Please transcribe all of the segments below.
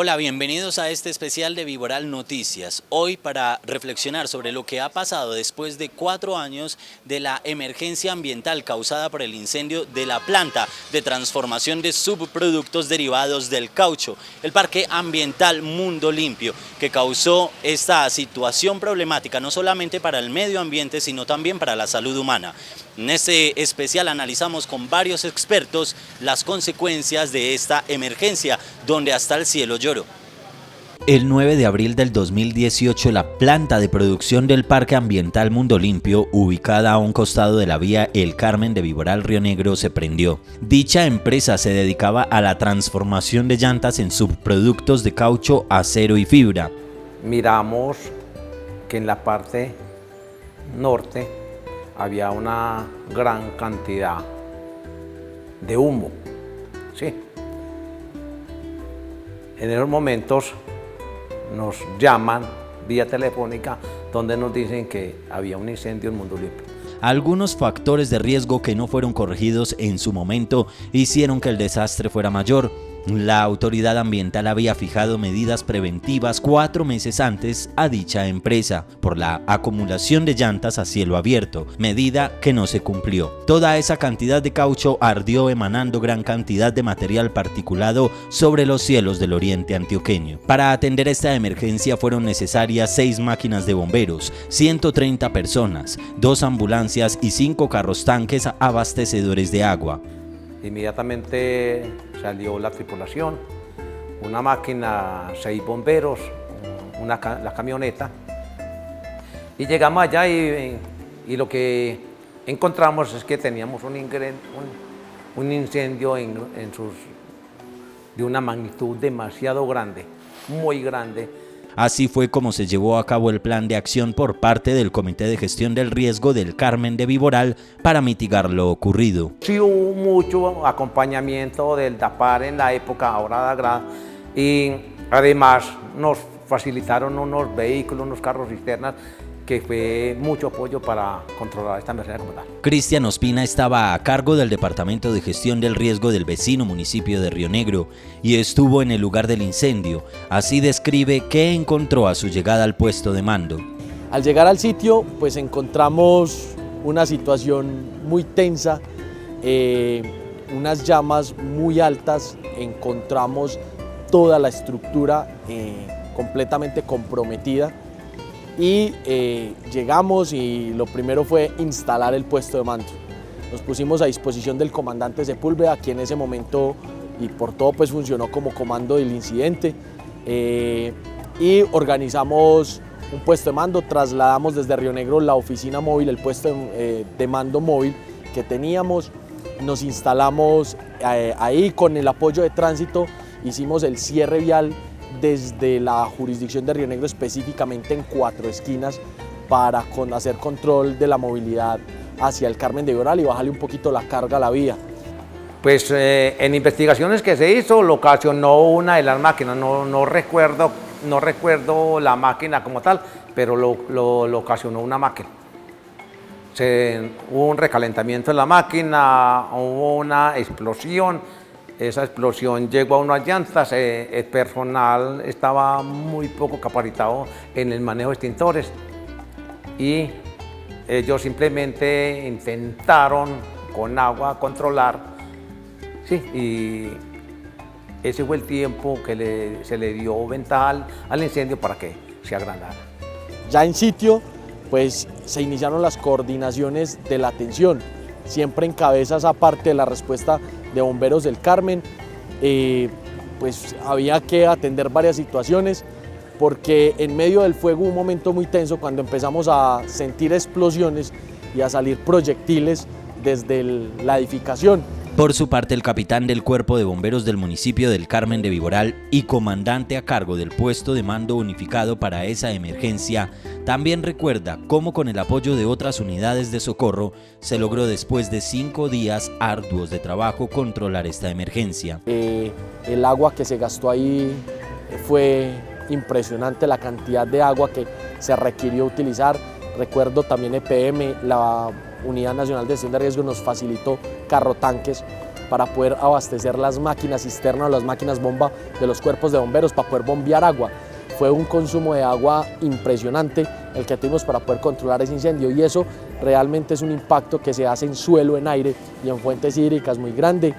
Hola, bienvenidos a este especial de Viboral Noticias. Hoy para reflexionar sobre lo que ha pasado después de 4 años de la emergencia ambiental causada por el incendio de la planta de transformación de subproductos derivados del caucho, el Parque Ambiental Mundo Limpio, que causó esta situación problemática no solamente para el medio ambiente, sino también para la salud humana. En este especial analizamos con varios expertos las consecuencias de esta emergencia, donde hasta el cielo lloró. El 9 de abril del 2018, la planta de producción del Parque Ambiental Mundo Limpio, ubicada a un costado de la vía El Carmen de Viboral, Río Negro, se prendió. Dicha empresa se dedicaba a la transformación de llantas en subproductos de caucho, acero y fibra. Miramos que en la parte norte había una gran cantidad de humo, ¿sí? En esos momentos nos llaman vía telefónica donde nos dicen que había un incendio en Mundo Limpio. Algunos factores de riesgo que no fueron corregidos en su momento hicieron que el desastre fuera mayor. La autoridad ambiental había fijado medidas preventivas 4 meses antes a dicha empresa por la acumulación de llantas a cielo abierto, medida que no se cumplió. Toda esa cantidad de caucho ardió, emanando gran cantidad de material particulado sobre los cielos del oriente antioqueño. Para atender esta emergencia fueron necesarias 6 máquinas de bomberos, 130 personas, 2 ambulancias y 5 carros tanques abastecedores de agua. Inmediatamente salió la tripulación, una máquina, 6 bomberos, la camioneta, y llegamos allá y lo que encontramos es que teníamos un incendio de una magnitud demasiado grande, muy grande. Así fue como se llevó a cabo el plan de acción por parte del Comité de Gestión del Riesgo del Carmen de Viboral para mitigar lo ocurrido. Sí hubo mucho acompañamiento del DAPAR en la época, ahora DAGRAD, y además nos facilitaron unos vehículos, unos carros cisternas, que fue mucho apoyo para controlar esta emergencia como tal. Cristian Ospina estaba a cargo del Departamento de Gestión del Riesgo del vecino municipio de Río Negro y estuvo en el lugar del incendio. Así describe qué encontró a su llegada al puesto de mando. Al llegar al sitio, pues encontramos una situación muy tensa, unas llamas muy altas, encontramos toda la estructura completamente comprometida. Y llegamos y lo primero fue instalar el puesto de mando. Nos pusimos a disposición del comandante Sepúlveda, quien en ese momento y por todo pues funcionó como comando del incidente, y organizamos un puesto de mando, trasladamos desde Río Negro la oficina móvil, el puesto de mando móvil que teníamos, nos instalamos ahí con el apoyo de tránsito, hicimos el cierre vial desde la jurisdicción de Río Negro, específicamente en 4 esquinas, para hacer control de la movilidad hacia el Carmen de Viboral y bajarle un poquito la carga a la vía. Pues en investigaciones que se hizo, lo ocasionó una de las máquinas, no recuerdo la máquina como tal, pero lo ocasionó una máquina. Hubo un recalentamiento en la máquina, hubo una explosión. Esa explosión llegó a unas llantas, el personal estaba muy poco capacitado en el manejo de extintores y ellos simplemente intentaron con agua controlar, sí, y ese fue el tiempo que se le dio ventaja al incendio para que se agrandara. Ya en sitio, pues se iniciaron las coordinaciones de la atención, siempre encabeza esa parte de la respuesta de Bomberos del Carmen. Pues había que atender varias situaciones porque en medio del fuego hubo un momento muy tenso cuando empezamos a sentir explosiones y a salir proyectiles desde la edificación. Por su parte, el capitán del Cuerpo de Bomberos del municipio del Carmen de Viboral y comandante a cargo del puesto de mando unificado para esa emergencia, también recuerda cómo con el apoyo de otras unidades de socorro se logró después de 5 días arduos de trabajo controlar esta emergencia. El agua que se gastó ahí fue impresionante, la cantidad de agua que se requirió utilizar. Recuerdo también EPM, la Unidad Nacional de Gestión de Riesgos, nos facilitó carro tanques para poder abastecer las máquinas cisterna o las máquinas bomba de los cuerpos de bomberos para poder bombear agua. Fue un consumo de agua impresionante el que tuvimos para poder controlar ese incendio, y eso realmente es un impacto que se hace en suelo, en aire y en fuentes hídricas muy grande.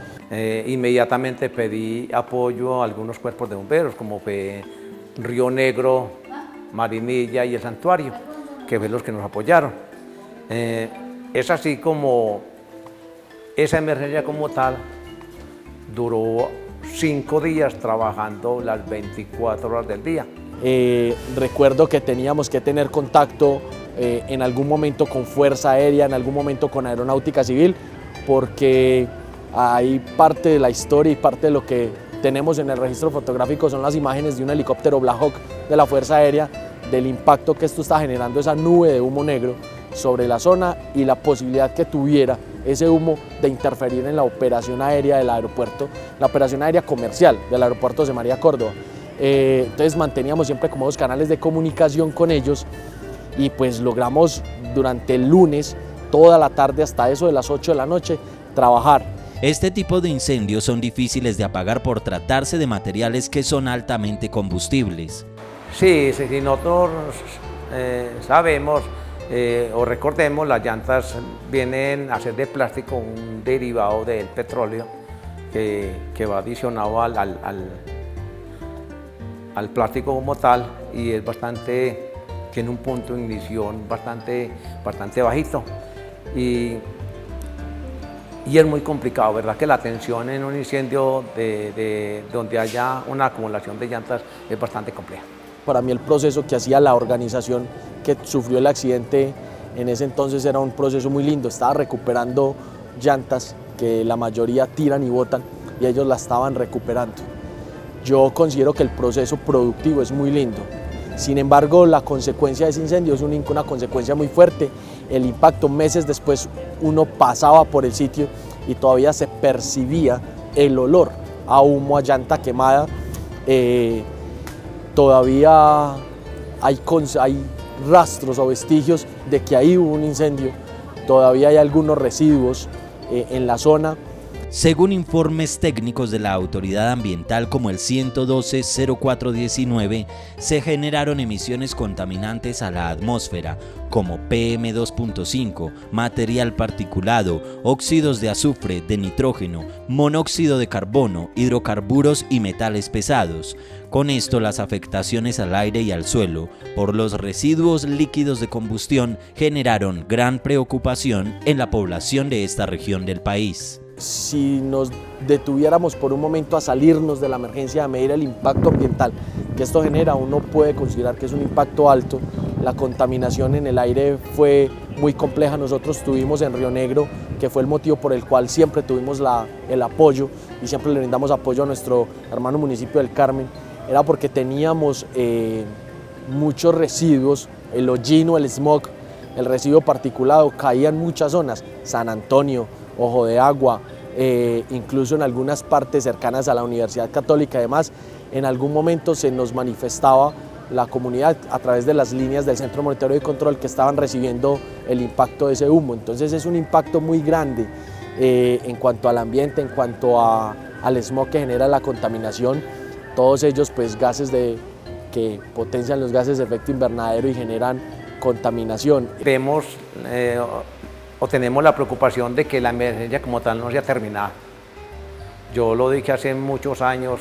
Inmediatamente pedí apoyo a algunos cuerpos de bomberos, como fue Río Negro, Marinilla y el Santuario, que fue los que nos apoyaron. Es así como esa emergencia como tal duró 5 días trabajando las 24 horas del día. Recuerdo que teníamos que tener contacto en algún momento con Fuerza Aérea, en algún momento con Aeronáutica Civil, porque ahí parte de la historia y parte de lo que tenemos en el registro fotográfico son las imágenes de un helicóptero Black Hawk de la Fuerza Aérea, del impacto que esto está generando, esa nube de humo negro sobre la zona y la posibilidad que tuviera ese humo de interferir en la operación aérea del aeropuerto, la operación aérea comercial del aeropuerto José María Córdoba. Entonces manteníamos siempre como dos canales de comunicación con ellos, y pues logramos durante el lunes, toda la tarde hasta eso de las 8 de la noche, trabajar. Este tipo de incendios son difíciles de apagar por tratarse de materiales que son altamente combustibles. Sí, si nosotros sabemos o recordemos, las llantas vienen a ser de plástico, un derivado del petróleo que va adicionado al plástico como tal, y es tiene un punto de ignición bastante bajito, y es muy complicado, ¿verdad? Que la tensión en un incendio donde haya una acumulación de llantas es bastante compleja. Para mí el proceso que hacía la organización que sufrió el accidente en ese entonces era un proceso muy lindo. Estaba recuperando llantas que la mayoría tiran y botan, y ellos la estaban recuperando. Yo considero que el proceso productivo es muy lindo. Sin embargo, la consecuencia de ese incendio es una consecuencia muy fuerte. El impacto, meses después, uno pasaba por el sitio y todavía se percibía el olor a humo, a llanta quemada. Todavía hay rastros o vestigios de que ahí hubo un incendio. Todavía hay algunos residuos en la zona. Según informes técnicos de la autoridad ambiental como el 112-0419, se generaron emisiones contaminantes a la atmósfera, como PM2.5, material particulado, óxidos de azufre, de nitrógeno, monóxido de carbono, hidrocarburos y metales pesados. Con esto, las afectaciones al aire y al suelo por los residuos líquidos de combustión generaron gran preocupación en la población de esta región del país. Si nos detuviéramos por un momento a salirnos de la emergencia, a medir el impacto ambiental que esto genera, uno puede considerar que es un impacto alto. La contaminación en el aire fue muy compleja. Nosotros tuvimos en Río Negro, que fue el motivo por el cual siempre tuvimos el apoyo y siempre le brindamos apoyo a nuestro hermano municipio del Carmen, era porque teníamos muchos residuos, el hollino, el smog, el residuo particulado, caía en muchas zonas, San Antonio, Ojo de Agua, incluso en algunas partes cercanas a la Universidad Católica. Además, en algún momento se nos manifestaba la comunidad a través de las líneas del Centro de Monitoreo y Control que estaban recibiendo el impacto de ese humo. Entonces es un impacto muy grande en cuanto al ambiente, en cuanto al smog que genera la contaminación. Todos ellos pues gases que potencian los gases de efecto invernadero y generan contaminación. Vemos o tenemos la preocupación de que la emergencia como tal no sea terminada. Yo lo dije hace muchos años,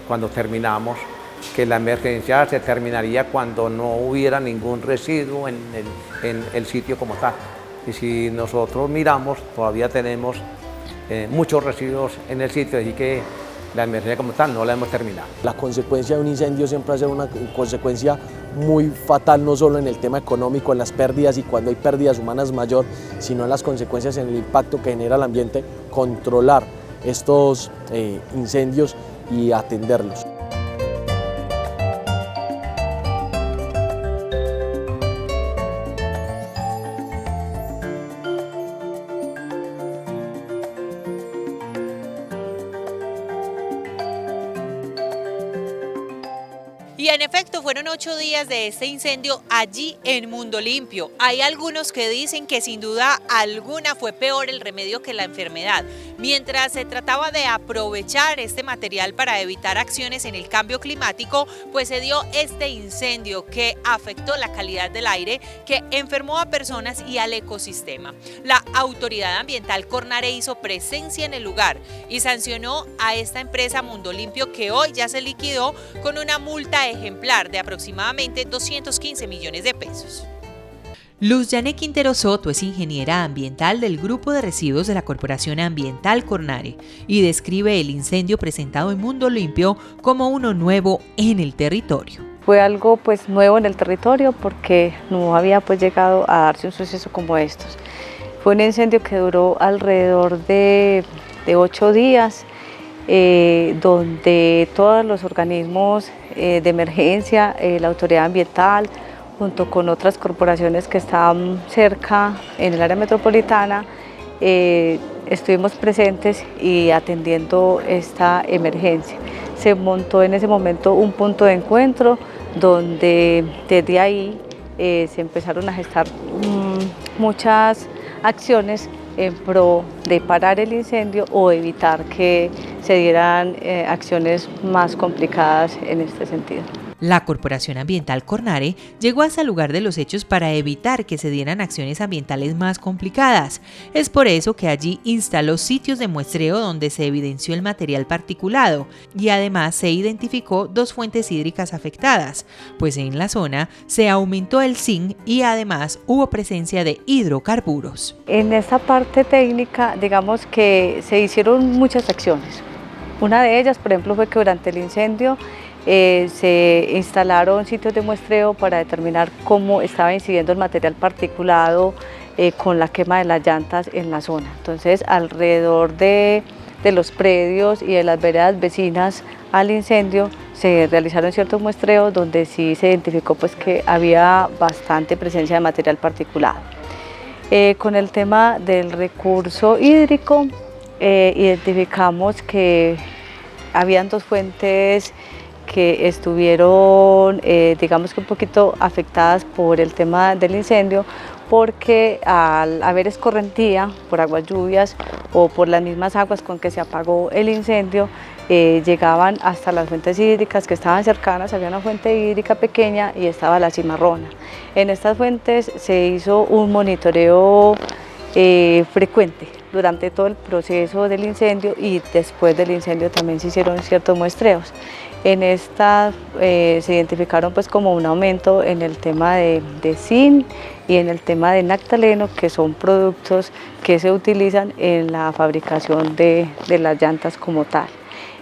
cuando terminamos, que la emergencia se terminaría cuando no hubiera ningún residuo en el sitio como tal. Y si nosotros miramos, todavía tenemos muchos residuos en el sitio, así que la emergencia como tal no la hemos terminado. La consecuencia de un incendio siempre va a ser una consecuencia muy fatal, no solo en el tema económico, en las pérdidas y cuando hay pérdidas humanas mayor, sino en las consecuencias en el impacto que genera el ambiente. Controlar estos incendios y atenderlos. Y en efecto fueron 8 días de este incendio allí en Mundo Limpio. Hay algunos que dicen que sin duda alguna fue peor el remedio que la enfermedad, Mientras se trataba de aprovechar este material para evitar acciones en el cambio climático, pues se dio este incendio que afectó la calidad del aire, que enfermó a personas y al ecosistema. La Autoridad Ambiental Cornare hizo presencia en el lugar y sancionó a esta empresa Mundo Limpio, que hoy ya se liquidó con una multa ejemplar de aproximadamente 215 millones de pesos. Luz Yané Quintero Soto es ingeniera ambiental del Grupo de Residuos de la Corporación Ambiental Cornare y describe el incendio presentado en Mundo Limpio como uno nuevo en el territorio. Fue algo pues nuevo en el territorio porque no había pues llegado a darse un suceso como estos. Fue un incendio que duró alrededor de 8 días, donde todos los organismos de emergencia, la autoridad ambiental, junto con otras corporaciones que estaban cerca en el área metropolitana, estuvimos presentes y atendiendo esta emergencia. Se montó en ese momento un punto de encuentro donde desde ahí se empezaron a gestar muchas acciones en pro de parar el incendio o evitar que se dieran acciones más complicadas en este sentido. La Corporación Ambiental Cornare llegó hasta el lugar de los hechos para evitar que se dieran acciones ambientales más complicadas. Es por eso que allí instaló sitios de muestreo donde se evidenció el material particulado y además se identificó 2 fuentes hídricas afectadas, pues en la zona se aumentó el zinc y además hubo presencia de hidrocarburos. En esta parte técnica, digamos que se hicieron muchas acciones. Una de ellas, por ejemplo, fue que durante el incendio se instalaron sitios de muestreo para determinar cómo estaba incidiendo el material particulado con la quema de las llantas en la zona. Entonces, alrededor de los predios y de las veredas vecinas al incendio se realizaron ciertos muestreos donde sí se identificó pues, que había bastante presencia de material particulado. Con el tema del recurso hídrico, identificamos que habían 2 fuentes que estuvieron, digamos que un poquito afectadas por el tema del incendio, porque al haber escorrentía por aguas lluvias o por las mismas aguas con que se apagó el incendio, llegaban hasta las fuentes hídricas que estaban cercanas. Había una fuente hídrica pequeña y estaba la cimarrona. En estas fuentes se hizo un monitoreo frecuente durante todo el proceso del incendio y después del incendio también se hicieron ciertos muestreos. En esta se identificaron pues como un aumento en el tema de zinc y en el tema de naftaleno, que son productos que se utilizan en la fabricación de las llantas como tal.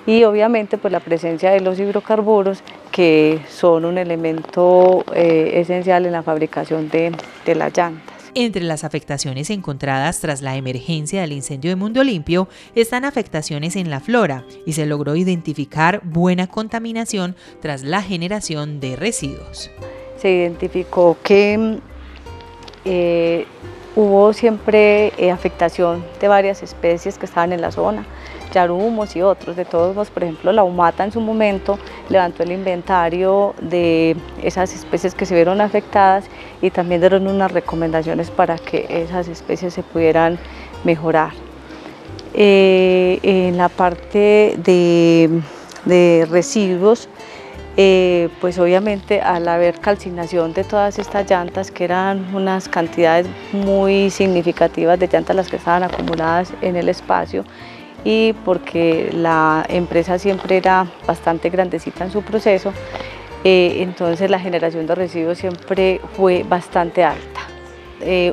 Y obviamente pues la presencia de los hidrocarburos, que son un elemento esencial en la fabricación de las llantas. Entre las afectaciones encontradas tras la emergencia del incendio de Mundo Limpio están afectaciones en la flora y se logró identificar buena contaminación tras la generación de residuos. Se identificó que hubo siempre afectación de varias especies que estaban en la zona, yarumos y otros. De todos modos, por ejemplo, la UMATA en su momento levantó el inventario de esas especies que se vieron afectadas y también dieron unas recomendaciones para que esas especies se pudieran mejorar. En la parte de residuos, pues obviamente al haber calcinación de todas estas llantas, que eran unas cantidades muy significativas de llantas las que estaban acumuladas en el espacio, y porque la empresa siempre era bastante grandecita en su proceso, entonces la generación de residuos siempre fue bastante alta.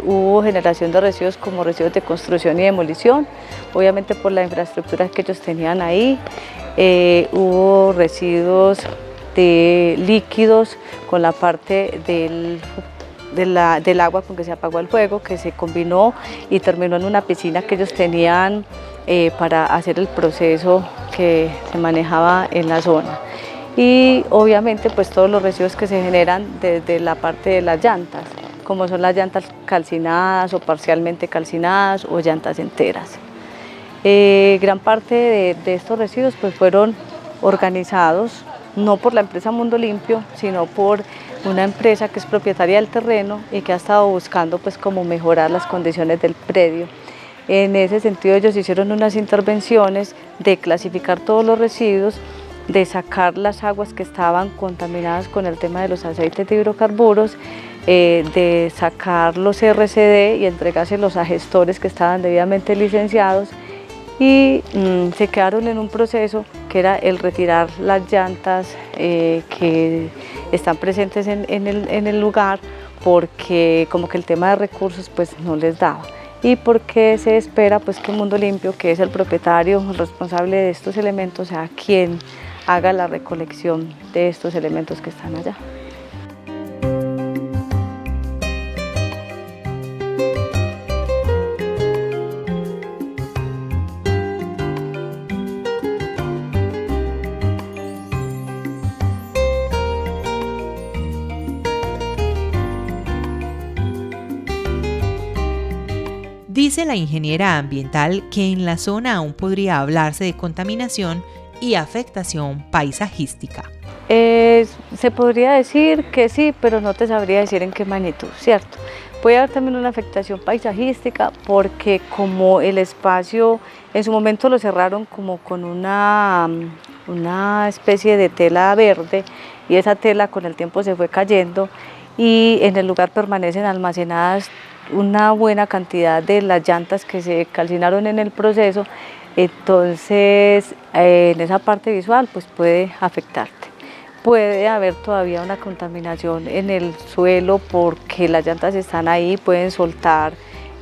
Hubo generación de residuos como residuos de construcción y demolición, obviamente por la infraestructura que ellos tenían ahí. Hubo residuos de líquidos con la parte del agua con que se apagó el fuego, que se combinó y terminó en una piscina que ellos tenían para hacer el proceso que se manejaba en la zona. Y obviamente pues todos los residuos que se generan desde la parte de las llantas, como son las llantas calcinadas o parcialmente calcinadas o llantas enteras. Gran parte de estos residuos pues fueron organizados no por la empresa Mundo Limpio, sino por una empresa que es propietaria del terreno y que ha estado buscando pues como mejorar las condiciones del predio. En ese sentido ellos hicieron unas intervenciones de clasificar todos los residuos, de sacar las aguas que estaban contaminadas con el tema de los aceites de hidrocarburos, de sacar los RCD y entregárselos a gestores que estaban debidamente licenciados, y se quedaron en un proceso que era el retirar las llantas que están presentes en el lugar, porque como que el tema de recursos pues no les daba, y porque se espera pues que Mundo Limpio, que es el propietario, el responsable de estos elementos, sea quien haga la recolección de estos elementos que están allá. Dice la ingeniera ambiental que en la zona aún podría hablarse de contaminación y afectación paisajística. Se podría decir que sí, pero no te sabría decir en qué magnitud, ¿cierto? Puede haber también una afectación paisajística porque como el espacio en su momento lo cerraron como con una especie de tela verde, y esa tela con el tiempo se fue cayendo, y en el lugar permanecen almacenadas una buena cantidad de las llantas que se calcinaron en el proceso. Entonces en esa parte visual pues puede afectarte. Puede haber todavía una contaminación en el suelo porque las llantas están ahí, pueden soltar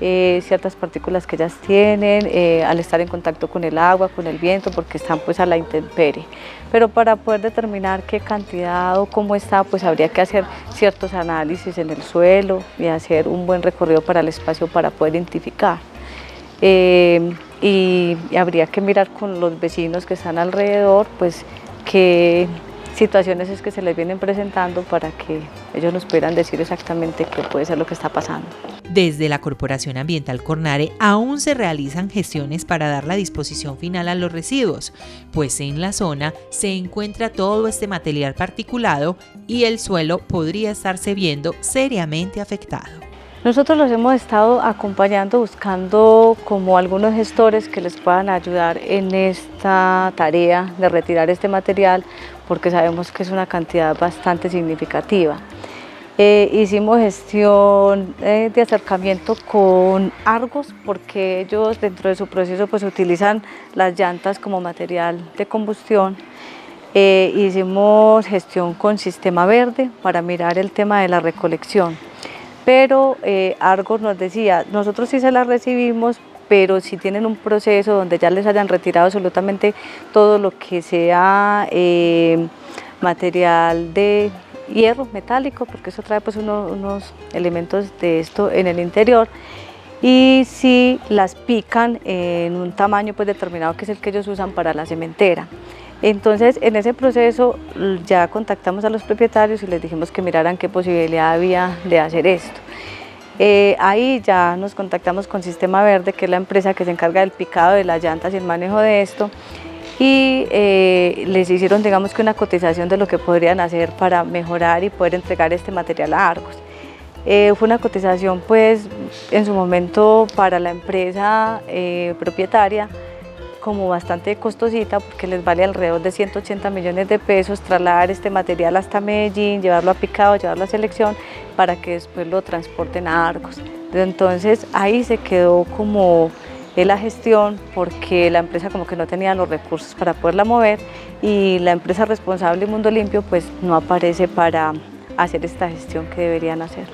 ciertas partículas que ellas tienen al estar en contacto con el agua, con el viento, porque están pues a la intemperie. Pero para poder determinar qué cantidad o cómo está, pues habría que hacer ciertos análisis en el suelo y hacer un buen recorrido para el espacio para poder identificar. Y habría que mirar con los vecinos que están alrededor, pues qué situaciones es que se les vienen presentando para que ellos nos puedan decir exactamente qué puede ser lo que está pasando. Desde la Corporación Ambiental Cornare aún se realizan gestiones para dar la disposición final a los residuos, pues en la zona se encuentra todo este material particulado y el suelo podría estarse viendo seriamente afectado. Nosotros los hemos estado acompañando, buscando como algunos gestores que les puedan ayudar en esta tarea de retirar este material, porque sabemos que es una cantidad bastante significativa. Hicimos gestión de acercamiento con Argos, porque ellos dentro de su proceso pues utilizan las llantas como material de combustión. Hicimos gestión con Sistema Verde para mirar el tema de la recolección. Pero Argos nos decía, nosotros sí se las recibimos, pero si tienen un proceso donde ya les hayan retirado absolutamente todo lo que sea material de hierro metálico, porque eso trae pues unos elementos de esto en el interior, y si las pican en un tamaño pues determinado que es el que ellos usan para la cementera. Entonces en ese proceso ya contactamos a los propietarios y les dijimos que miraran qué posibilidad había de hacer esto. Ahí ya nos contactamos con Sistema Verde, que es la empresa que se encarga del picado de las llantas y el manejo de esto, y les hicieron, digamos que una cotización de lo que podrían hacer para mejorar y poder entregar este material a Argos. Fue una cotización pues en su momento para la empresa propietaria como bastante costosita, porque les vale alrededor de 180 millones de pesos trasladar este material hasta Medellín, llevarlo a picado, llevarlo a selección, para que después lo transporten a Argos. Entonces ahí se quedó como la gestión, porque la empresa como que no tenía los recursos para poderla mover, y la empresa responsable, Mundo Limpio, pues no aparece para hacer esta gestión que deberían hacer.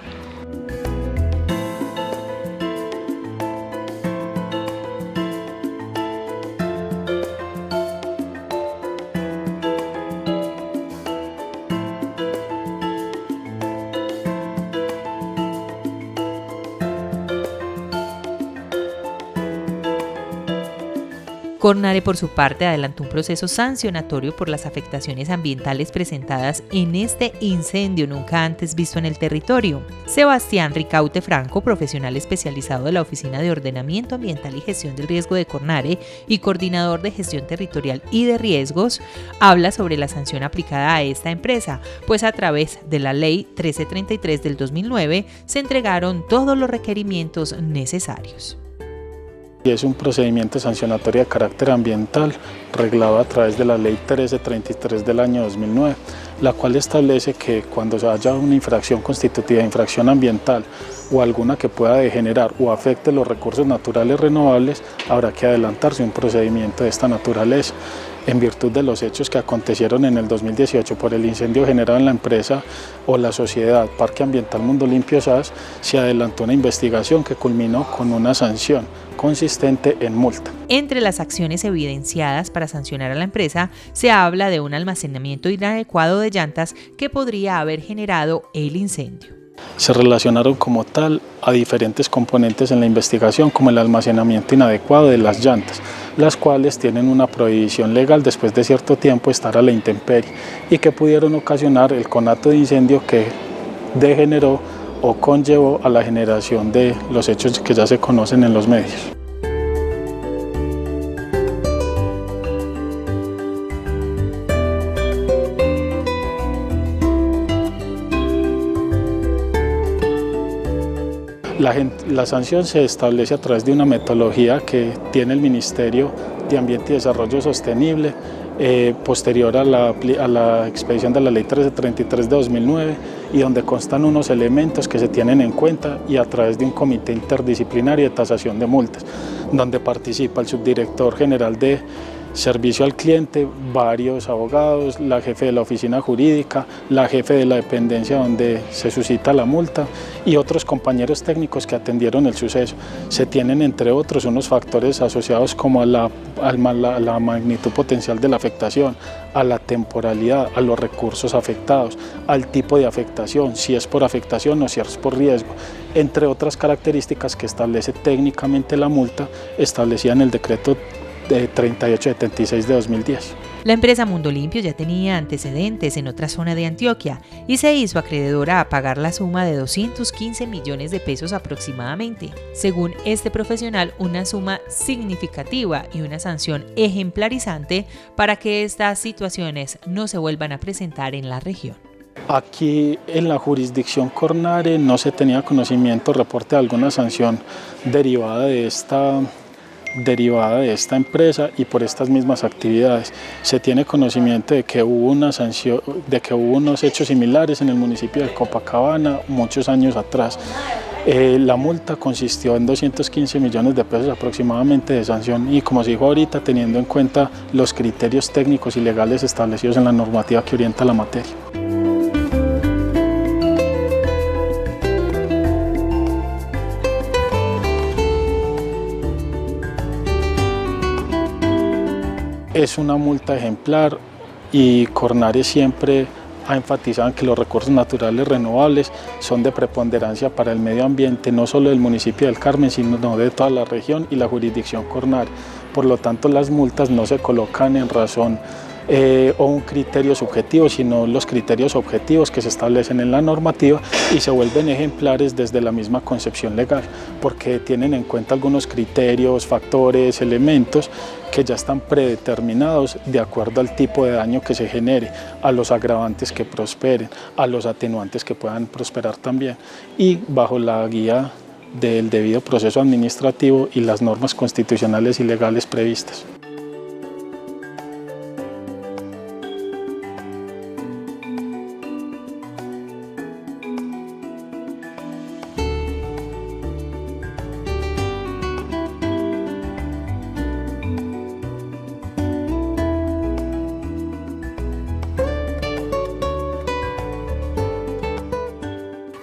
Cornare, por su parte, adelantó un proceso sancionatorio por las afectaciones ambientales presentadas en este incendio nunca antes visto en el territorio. Sebastián Ricaute Franco, profesional especializado de la Oficina de Ordenamiento Ambiental y Gestión del Riesgo de Cornare y coordinador de gestión territorial y de riesgos, habla sobre la sanción aplicada a esta empresa, pues a través de la Ley 1333 del 2009 se entregaron todos los requerimientos necesarios. Y es un procedimiento sancionatorio de carácter ambiental reglado a través de la Ley 1333 del año 2009, la cual establece que cuando haya una infracción constitutiva de infracción ambiental o alguna que pueda degenerar o afecte los recursos naturales renovables, habrá que adelantarse un procedimiento de esta naturaleza. En virtud de los hechos que acontecieron en el 2018 por el incendio generado en la empresa o la sociedad Parque Ambiental Mundo Limpio SAS, se adelantó una investigación que culminó con una sanción consistente en multa. Entre las acciones evidenciadas para sancionar a la empresa se habla de un almacenamiento inadecuado de llantas que podría haber generado el incendio. Se relacionaron como tal a diferentes componentes en la investigación, como el almacenamiento inadecuado de las llantas, las cuales tienen una prohibición legal después de cierto tiempo estar a la intemperie y que pudieron ocasionar el conato de incendio que degeneró o conllevó a la generación de los hechos que ya se conocen en los medios. La sanción se establece a través de una metodología que tiene el Ministerio de Ambiente y Desarrollo Sostenible, posterior a la expedición de la Ley 1333 de 2009, y donde constan unos elementos que se tienen en cuenta y a través de un comité interdisciplinario de tasación de multas, donde participa el subdirector general de Servicio al Cliente, varios abogados, la jefe de la oficina jurídica, la jefe de la dependencia donde se suscita la multa y otros compañeros técnicos que atendieron el suceso. Se tienen entre otros unos factores asociados como a la magnitud potencial de la afectación, a la temporalidad, a los recursos afectados, al tipo de afectación, si es por afectación o si es por riesgo, entre otras características que establece técnicamente la multa establecida en el decreto de 3876 de 2010. La empresa Mundo Limpio ya tenía antecedentes en otra zona de Antioquia y se hizo acreedora a pagar la suma de 215 millones de pesos aproximadamente. Según este profesional, una suma significativa y una sanción ejemplarizante para que estas situaciones no se vuelvan a presentar en la región. Aquí en la jurisdicción Cornare no se tenía conocimiento, reporte de alguna sanción derivada de esta empresa y por estas mismas actividades. Se tiene conocimiento de que hubo una sanción, de que hubo unos hechos similares en el municipio de Copacabana muchos años atrás. La multa consistió en 215 millones de pesos aproximadamente de sanción y, como se dijo ahorita, teniendo en cuenta los criterios técnicos y legales establecidos en la normativa que orienta la materia. Es una multa ejemplar y Cornare siempre ha enfatizado en que los recursos naturales renovables son de preponderancia para el medio ambiente, no solo del municipio del Carmen, sino de toda la región y la jurisdicción Cornare. Por lo tanto, las multas no se colocan en razón o un criterio subjetivo, sino los criterios objetivos que se establecen en la normativa y se vuelven ejemplares desde la misma concepción legal, porque tienen en cuenta algunos criterios, factores, elementos que ya están predeterminados de acuerdo al tipo de daño que se genere, a los agravantes que prosperen, a los atenuantes que puedan prosperar también, y bajo la guía del debido proceso administrativo y las normas constitucionales y legales previstas.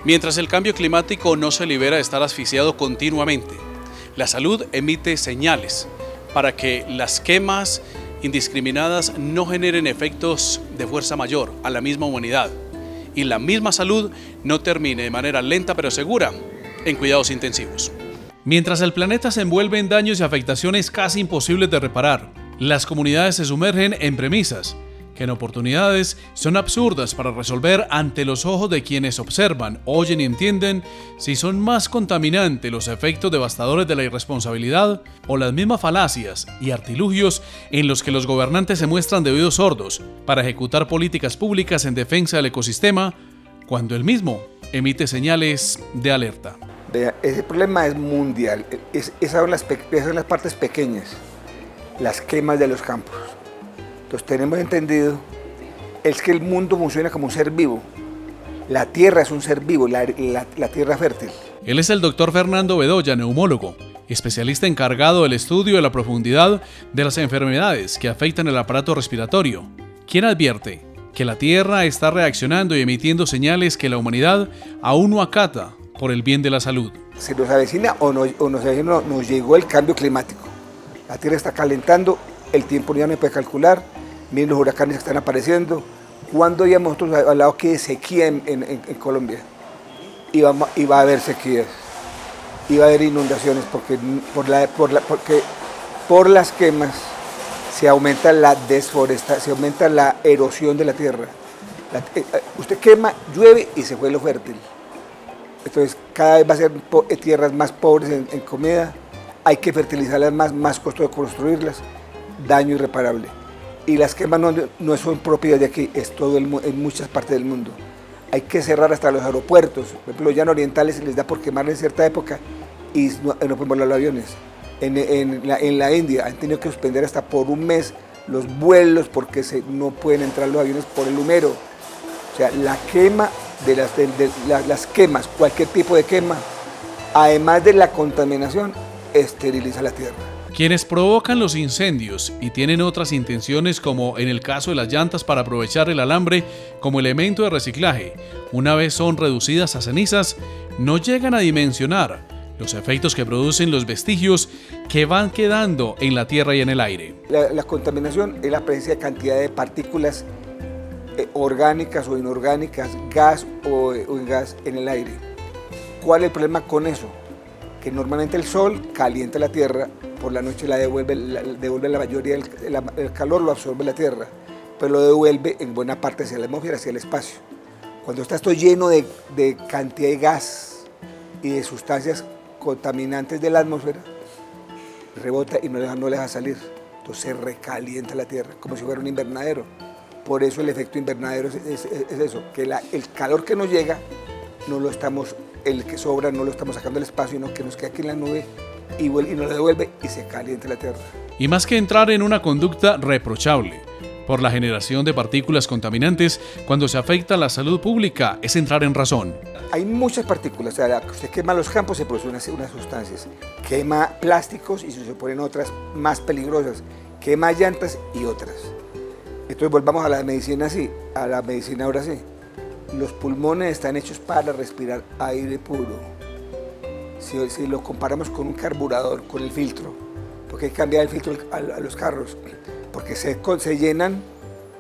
Mientras el cambio climático no se libera de estar asfixiado continuamente, la salud emite señales para que las quemas indiscriminadas no generen efectos de fuerza mayor a la misma humanidad y la misma salud no termine de manera lenta pero segura en cuidados intensivos. Mientras el planeta se envuelve en daños y afectaciones casi imposibles de reparar, las comunidades se sumergen en premisas que en oportunidades son absurdas para resolver ante los ojos de quienes observan, oyen y entienden si son más contaminantes los efectos devastadores de la irresponsabilidad o las mismas falacias y artilugios en los que los gobernantes se muestran de oídos sordos para ejecutar políticas públicas en defensa del ecosistema cuando el mismo emite señales de alerta. Vea, ese problema es mundial, esas son las partes pequeñas, las quemas de los campos. Entonces tenemos entendido es que el mundo funciona como un ser vivo. La tierra es un ser vivo, la tierra fértil. Él es el doctor Fernando Bedoya, neumólogo, especialista encargado del estudio de la profundidad de las enfermedades que afectan el aparato respiratorio, quien advierte que la Tierra está reaccionando y emitiendo señales que la humanidad aún no acata por el bien de la salud. Se nos avecina nos llegó el cambio climático. La Tierra está calentando, el tiempo ya no se puede calcular, miren los huracanes que están apareciendo. ¿Cuándo habíamos nosotros hablado que de sequía en Colombia? Y va a haber sequías, y va a haber inundaciones porque por las quemas se aumenta la deforestación, se aumenta la erosión de la tierra. Usted quema, llueve y se fue lo fértil. Entonces cada vez va a ser tierras más pobres en comida, hay que fertilizarlas más costo de construirlas, daño irreparable. Y las quemas no son propias de aquí, es todo en muchas partes del mundo. Hay que cerrar hasta los aeropuertos, por ejemplo los llanos orientales se les da por quemar en cierta época y no pueden volar los aviones. En la India han tenido que suspender hasta por un mes los vuelos porque no pueden entrar los aviones por el humero. O sea, la quema las quemas, cualquier tipo de quema, además de la contaminación, esteriliza la tierra. Quienes provocan los incendios y tienen otras intenciones, como en el caso de las llantas para aprovechar el alambre como elemento de reciclaje, una vez son reducidas a cenizas, no llegan a dimensionar los efectos que producen los vestigios que van quedando en la tierra y en el aire. La contaminación es la presencia de cantidad de partículas orgánicas o inorgánicas, gas o gas en el aire. ¿Cuál es el problema con eso? Que normalmente el sol calienta la tierra, por la noche devuelve la mayoría del calor, lo absorbe la tierra, pero lo devuelve en buena parte hacia la atmósfera, hacia el espacio. Cuando está esto lleno de cantidad de gas y de sustancias contaminantes de la atmósfera, rebota y no le deja salir. Entonces se recalienta la tierra, como si fuera un invernadero. Por eso el efecto invernadero es eso, que el calor que nos llega, el que sobra no lo estamos sacando del espacio, sino que nos queda aquí en la nube y nos lo devuelve y se calienta la tierra. Y más que entrar en una conducta reprochable por la generación de partículas contaminantes, cuando se afecta la salud pública, es entrar en razón. Hay muchas partículas, o sea, usted quema los campos, se producen unas sustancias, quema plásticos y se ponen otras más peligrosas, quema llantas y otras. Entonces volvamos a la medicina ahora sí. Los pulmones están hechos para respirar aire puro. Si lo comparamos con un carburador, con el filtro, porque hay que cambiar el filtro a los carros, porque se llenan,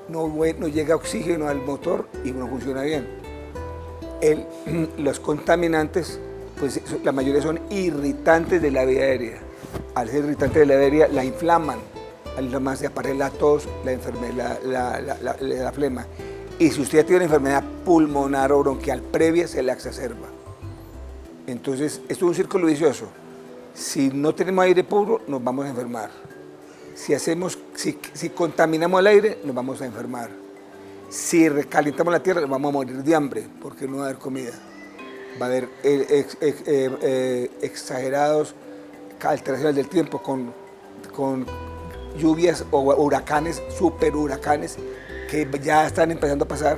no llega oxígeno al motor y no funciona bien. Los contaminantes, pues la mayoría son irritantes de la vía aérea. Al ser irritantes de la vía aérea, la inflaman. Además se aparece la tos, la enfermedad, la flema. Y si usted tiene una enfermedad pulmonar o bronquial previa, se la exacerba. Entonces, esto es un círculo vicioso. Si no tenemos aire puro, nos vamos a enfermar. Si contaminamos el aire, nos vamos a enfermar. Si recalentamos la tierra, nos vamos a morir de hambre, porque no va a haber comida. Va a haber exagerados alteraciones del tiempo con lluvias o huracanes, super huracanes, que ya están empezando a pasar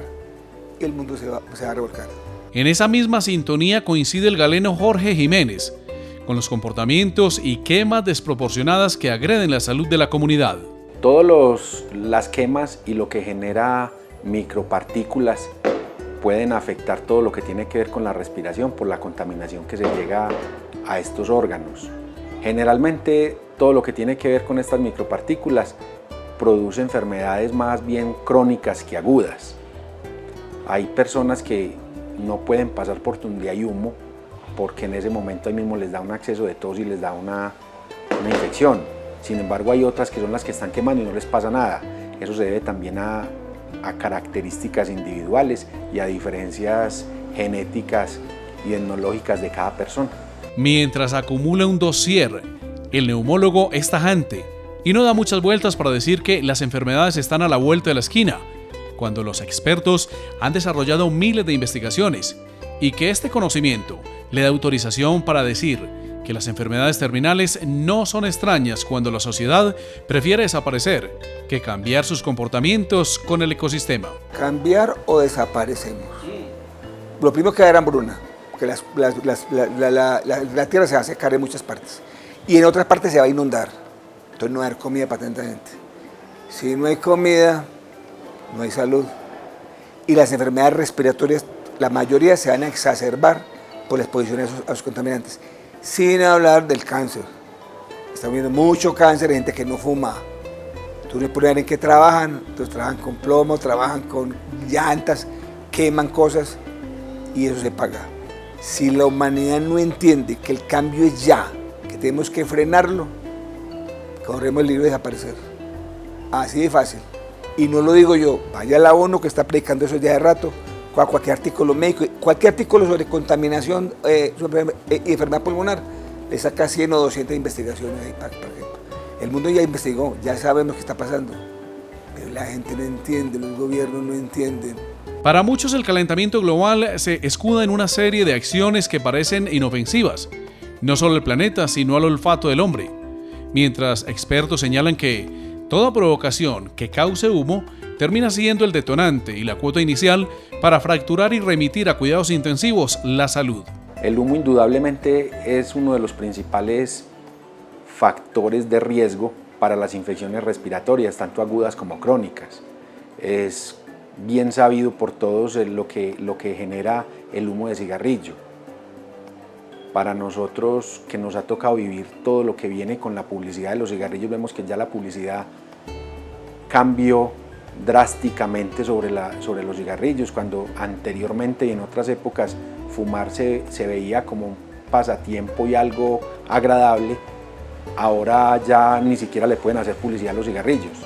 y el mundo se va a revolcar. En esa misma sintonía coincide el galeno Jorge Jiménez, con los comportamientos y quemas desproporcionadas que agreden la salud de la comunidad. Todas las quemas y lo que genera micropartículas pueden afectar todo lo que tiene que ver con la respiración por la contaminación que se llega a estos órganos. Generalmente todo lo que tiene que ver con estas micropartículas produce enfermedades más bien crónicas que agudas. Hay personas que no pueden pasar por donde hay humo porque en ese momento ahí mismo les da un acceso de tos y les da una infección. Sin embargo, hay otras que son las que están quemando y no les pasa nada. Eso se debe también a características individuales y a diferencias genéticas y etnológicas de cada persona. Mientras acumula un dossier, el neumólogo es tajante y no da muchas vueltas para decir que las enfermedades están a la vuelta de la esquina, cuando los expertos han desarrollado miles de investigaciones y que este conocimiento le da autorización para decir que las enfermedades terminales no son extrañas cuando la sociedad prefiere desaparecer que cambiar sus comportamientos con el ecosistema. Cambiar o desaparecemos. Lo primero que va a haber hambruna, porque la tierra se va a secar en muchas partes y en otras partes se va a inundar, entonces no va a haber comida para tanta gente. Si no hay comida, no hay salud y las enfermedades respiratorias, la mayoría se van a exacerbar por la exposición a los contaminantes. Sin hablar del cáncer. Estamos viendo mucho cáncer de gente que no fuma. Tú no puedes ver en qué trabajan, entonces trabajan con plomo, trabajan con llantas, queman cosas y eso se paga. Si la humanidad no entiende que el cambio es ya, que tenemos que frenarlo, corremos el riesgo de desaparecer. Así de fácil. Y no lo digo yo, vaya a la ONU que está predicando eso ya de rato, cualquier artículo médico, cualquier artículo sobre contaminación y enfermedad pulmonar, le saca 100 o 200 investigaciones ahí, por ejemplo. El mundo ya investigó, ya sabemos qué está pasando, pero la gente no entiende, los gobiernos no entienden. Para muchos el calentamiento global se escuda en una serie de acciones que parecen inofensivas, no solo al planeta, sino al olfato del hombre, mientras expertos señalan que toda provocación que cause humo termina siendo el detonante y la cuota inicial para fracturar y remitir a cuidados intensivos la salud. El humo indudablemente es uno de los principales factores de riesgo para las infecciones respiratorias, tanto agudas como crónicas. Es bien sabido por todos lo que genera el humo de cigarrillo. Para nosotros que nos ha tocado vivir todo lo que viene con la publicidad de los cigarrillos, vemos que ya la publicidad cambió drásticamente sobre los cigarrillos, cuando anteriormente y en otras épocas fumar se veía como un pasatiempo y algo agradable, ahora ya ni siquiera le pueden hacer publicidad a los cigarrillos.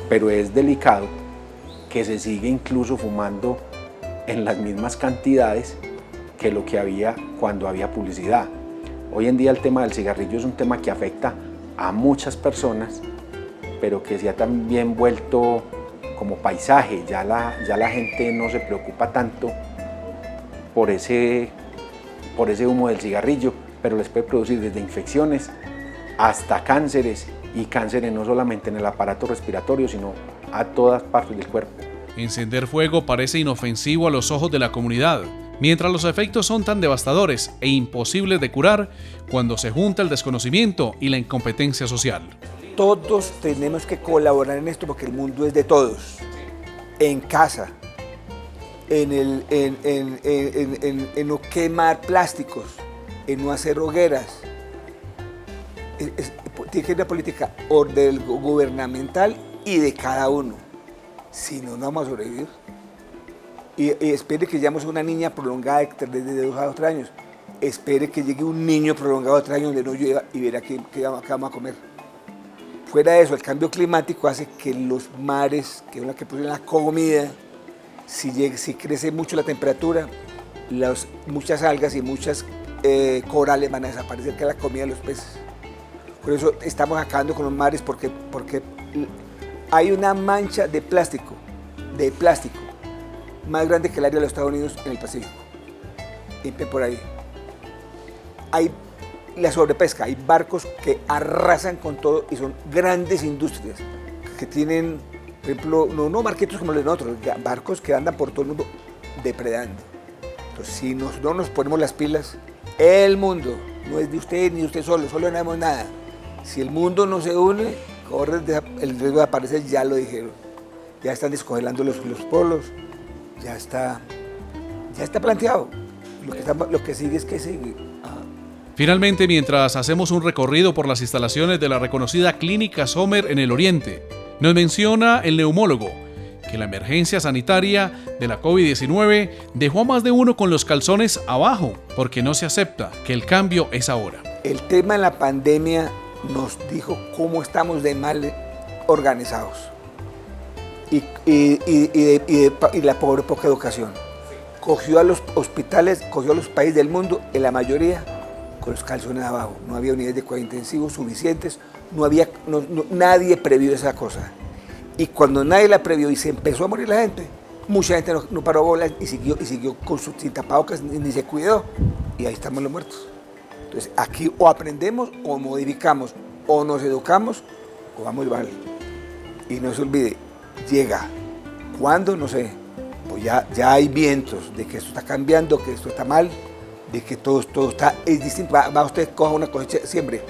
Pero es delicado que se sigue incluso fumando en las mismas cantidades que lo que había cuando había publicidad. Hoy en día el tema del cigarrillo es un tema que afecta a muchas personas, pero que se ha también vuelto como paisaje, ya la gente no se preocupa tanto por ese humo del cigarrillo, pero les puede producir desde infecciones hasta cánceres, y cánceres no solamente en el aparato respiratorio, sino a todas partes del cuerpo. Encender fuego parece inofensivo a los ojos de la comunidad, mientras los efectos son tan devastadores e imposibles de curar cuando se junta el desconocimiento y la incompetencia social. Todos tenemos que colaborar en esto porque el mundo es de todos. En casa, en no quemar plásticos, en no hacer hogueras. Tiene que ser una política gubernamental y de cada uno. Si no, no vamos a sobrevivir. Y espere que lleguemos a una niña prolongada de 2 a 3 años. Espere que llegue un niño prolongado de 3 años donde no llueva y verá qué vamos a comer. Fuera de eso, el cambio climático hace que los mares, que es lo que producen la comida, si crece mucho la temperatura, muchas algas y muchas corales van a desaparecer, que es la comida de los peces. Por eso estamos acabando con los mares porque hay una mancha de plástico más grande que el área de los Estados Unidos en el Pacífico. Y por ahí. Hay la sobrepesca, hay barcos que arrasan con todo y son grandes industrias que tienen, por ejemplo, no barquitos como los de nosotros, barcos que andan por todo el mundo depredando. Entonces, si no nos ponemos las pilas, el mundo no es de usted ni de usted solo no haremos nada. Si el mundo no se une, corre el riesgo de aparecer, ya lo dijeron. Ya están descongelando los polos, ya está planteado. Lo que sigue es que sigue. Finalmente, mientras hacemos un recorrido por las instalaciones de la reconocida Clínica Sommer en el Oriente, nos menciona el neumólogo que la emergencia sanitaria de la COVID-19 dejó a más de uno con los calzones abajo, porque no se acepta que el cambio es ahora. El tema de la pandemia nos dijo cómo estamos de mal organizados y la poca educación. Cogió a los hospitales, cogió a los países del mundo, en la mayoría, con los calzones abajo. No había unidades de cuidados intensivos suficientes, nadie previó esa cosa. Y cuando nadie la previó y se empezó a morir la gente, mucha gente no paró bolas y siguió sin tapabocas ni se cuidó. y ahí estamos los muertos. Entonces aquí o aprendemos o modificamos, o nos educamos o vamos mal. Y no se olvide, llega. ¿Cuándo? No sé. Pues ya hay vientos de que esto está cambiando, que esto está mal, de que todo es distinto. Va usted, coja una cosecha, siempre.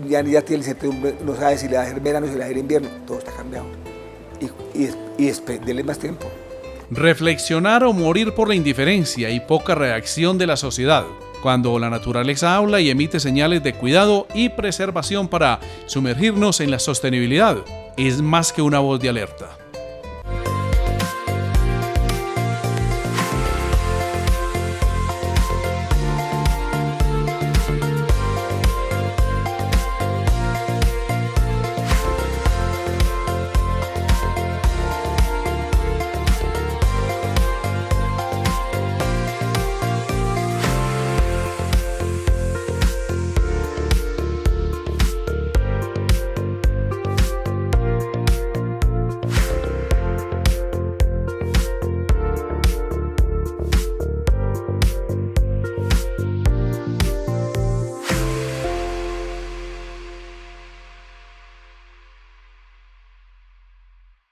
Ya tiene incertidumbre, no sabe si le va a hacer verano, si le va a hacer invierno, todo está cambiado. Y dele más tiempo. Reflexionar o morir por la indiferencia y poca reacción de la sociedad, cuando la naturaleza habla y emite señales de cuidado y preservación para sumergirnos en la sostenibilidad, es más que una voz de alerta.